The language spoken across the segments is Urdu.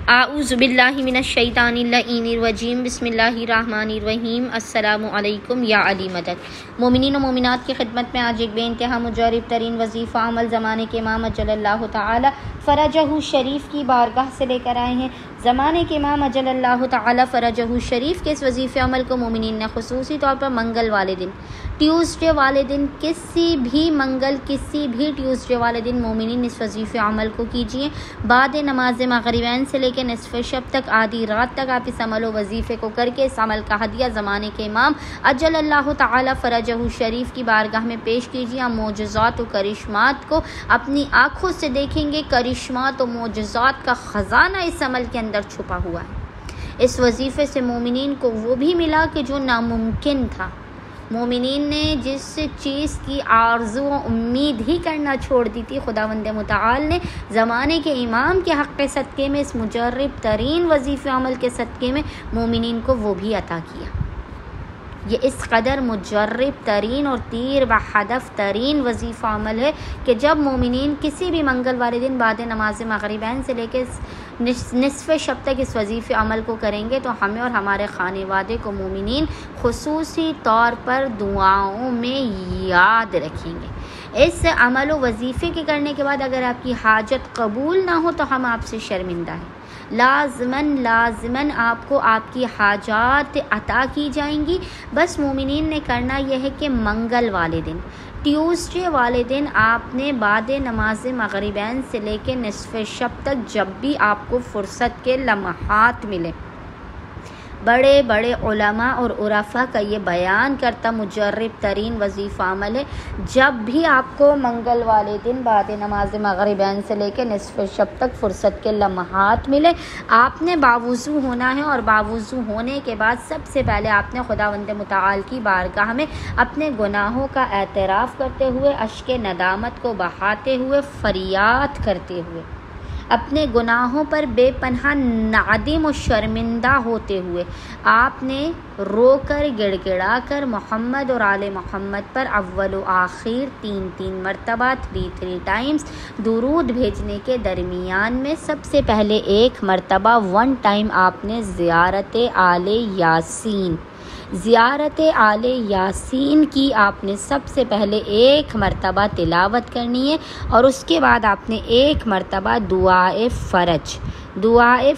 اعوذ باللہ من الشیطان اللعین الرجیم بسم اللہ الرحمن الرحیم السلام علیکم یا علی مدد۔ مومنین و مومنات کی خدمت میں آج ایک بے انتہا مجرب ترین وظیفہ عمل زمانے کے امام اجل اللہ تعالی فرجہ شریف کی بارگاہ سے لے کر آئے ہیں۔ زمانے کے امام اجل اللہ تعالی فرجہ شریف کے اس وظیفہ عمل کو مومنین نے خصوصی طور پر منگل والے دن، ٹیوزڈے والے دن، کسی بھی ٹیوزڈے والے دن مومنین اس وظیفہ عمل کو کیجیے۔ بعد نماز مغربین سے لے کے نصف شب تک، آدھی رات تک آپ اس عمل و وظیفے کو کر کے اس عمل کا ہدیہ زمانے کے امام اجل اللہ تعالی فرجہ شریف کی بارگاہ میں پیش کیجیے۔ آپ معجزات و کرشمات کو اپنی آنکھوں سے دیکھیں گے۔ کرشمات و معجزات کا خزانہ اس عمل کے اندر چھپا ہوا ہے۔ اس وظیفے سے مومنین کو وہ بھی ملا کہ جو ناممکن تھا۔ مومنین نے جس چیز کی آرزو و امید ہی کرنا چھوڑ دی تھی، خداوند متعال نے زمانے کے امام کے حق صدقے میں، اس مجرب ترین وظیفہ عمل کے صدقے میں مومنین کو وہ بھی عطا کیا۔ یہ اس قدر مجرب ترین اور تیر بہدف ترین وظیفہ عمل ہے کہ جب مومنین کسی بھی منگل والے دن بعد نماز مغربین سے لے کے نصف شب تک اس وظیفہ عمل کو کریں گے تو ہمیں اور ہمارے خانوادے کو مومنین خصوصی طور پر دعاؤں میں یاد رکھیں گے۔ اس عمل و وظیفے کے کرنے کے بعد اگر آپ کی حاجت قبول نہ ہو تو ہم آپ سے شرمندہ ہیں۔ لازماً آپ کو آپ کی حاجات عطا کی جائیں گی۔ بس مومنین نے کرنا یہ ہے کہ منگل والے دن، ٹیوزڈے والے دن آپ نے بعد نماز مغربین سے لے کے نصف شب تک جب بھی آپ کو فرصت کے لمحات ملے، بڑے بڑے علماء اور عرفاء کا یہ بیان کرتا مجرب ترین وظیفہ عمل ہے، جب بھی آپ کو منگل والے دن بعد نماز مغربین سے لے کے نصف شب تک فرصت کے لمحات ملے، آپ نے باوضو ہونا ہے، اور باوضو ہونے کے بعد سب سے پہلے آپ نے خداوند متعال کی بارگاہ میں اپنے گناہوں کا اعتراف کرتے ہوئے، اشک ندامت کو بہاتے ہوئے، فریاد کرتے ہوئے، اپنے گناہوں پر بے پناہ نادم و شرمندہ ہوتے ہوئے، آپ نے رو کر گڑ گڑا کر محمد اور آل محمد پر اول و آخر 3 مرتبہ 3 ٹائمز درود بھیجنے کے درمیان میں سب سے پہلے ایک مرتبہ 1 ٹائم آپ نے زیارت آل یاسین کی آپ نے سب سے پہلے ایک مرتبہ تلاوت کرنی ہے، اور اس کے بعد آپ نے ایک مرتبہ دعائے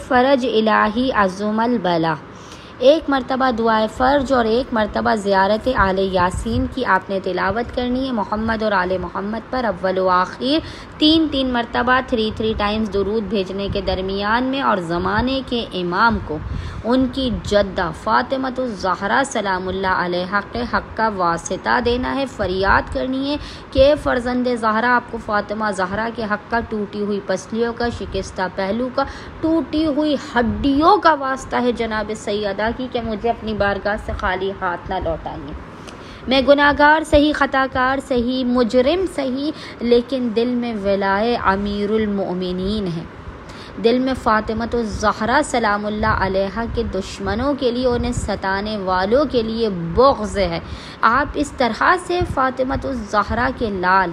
فرج الہی عظم البلا، ایک مرتبہ دعائے فرج اور ایک مرتبہ زیارت آل یاسین کی آپ نے تلاوت کرنی ہے۔ محمد اور آل محمد پر اول و آخر 3 مرتبہ 3 ٹائمز درود بھیجنے کے درمیان میں، اور زمانے کے امام کو ان کی جدہ فاطمہ الزہرا سلام اللہ علیہا کے حق کا واسطہ دینا ہے۔ فریاد کرنی ہے کہ فرزند زہرا، آپ کو فاطمہ زہرا کے حق کا ٹوٹی ہوئی پسلیوں کا، شکستہ پہلو کا، ٹوٹی ہوئی ہڈیوں کا واسطہ ہے جناب سیدہ کی کہ مجھے اپنی بارگاہ سے خالی ہاتھ نہ لوٹائیے۔ میں گناہگار سہی، خطا کار سہی، مجرم سہی، لیکن دل میں ولائے امیر المؤمنین ہے۔ دل میں فاطمہ الزہرا سلام اللہ علیہا کے دشمنوں کے لیے، انہیں ستانے والوں کے لیے بغض ہے۔ آپ اس طرح سے فاطمہ الزہرا کے لال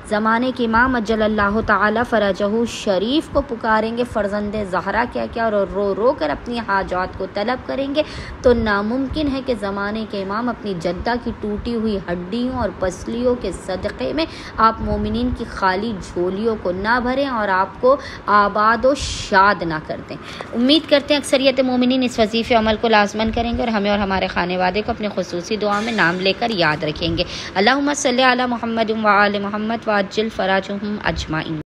زمانے کے امام اجل اللہ تعالی فرجہ شریف کو پکاریں گے، فرزند زہرا کیا اور رو رو کر اپنی حاجات کو طلب کریں گے، تو ناممکن ہے کہ زمانے کے امام اپنی جدہ کی ٹوٹی ہوئی ہڈیوں اور پسلیوں کے صدقے میں آپ مومنین کی خالی جھولیوں کو نہ بھریں اور آپ کو آباد و شاد نہ کر دیں۔ امید کرتے ہیں اکثریت مومنین اس وظیفہ عمل کو لازماً کریں گے اور ہمیں اور ہمارے خانوادے کو اپنے خصوصی دعا میں نام لے کر یاد رکھیں گے۔ اللہم صلی علی محمد و آل محمد وعجل فرجہم اجمعین۔